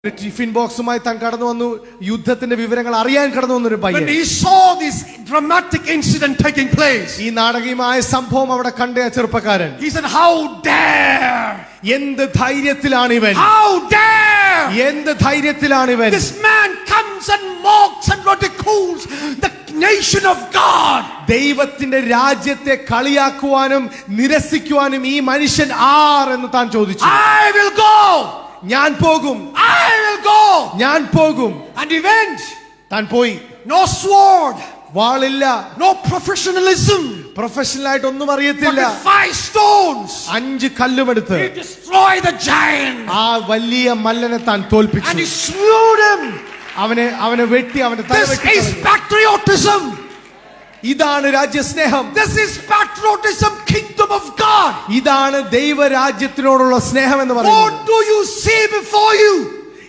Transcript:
Tiffin ബോക്സുമായി താൻ കടന്നു വന്നു. യുദ്ധത്തിന്റെ വിവരങ്ങൾ അറിയാൻ കടന്നു വന്നൊരു പയ്യൻ. When he saw this dramatic incident taking place, ഈ നാടകീയമായ സംഭവം അവിടെ കണ്ട ചെറുപ്പക്കാരൻ, he said, "How dare! എന്ത് ധൈര്യത്തിലാണ് ഇവൻ, How dare! എന്ത് ധൈര്യത്തിലാണ് ഇവൻ, This man comes and mocks and ridicules the nation of God." ദൈവത്തിന്റെ രാജ്യത്തെ കളിയാക്കുവാനും നിരസിക്കുവാനും ഈ മനുഷ്യൻ ആർ എന്ന് താൻ ചോദിച്ചു. I will go. ഞാൻ പോകും, I will go. ഞാൻ പോകും. And he went. താൻ പോയി. No sword, വാളില്ല, no professionalism, professional ആയിട്ട് ഒന്നും but അറിയത്തില്ല. with 5 stones, 5 കല്ലുമെടുത്ത് he destroyed the giant. ആ വലിയ മല്ലനെ താൻ തോൽപ്പിച്ചു. And he slew him. അവനെ വെട്ടി അവന്റെ തല This വെട്ടി. is patriotism. ഇതാണ് രാജ്യസ്നേഹം. This is patriotism, kingdom of God. ഇതാണ് ദൈവരാജ്യത്തിനോടുള്ള സ്നേഹം എന്ന് പറയുന്നത്. What do you see before you?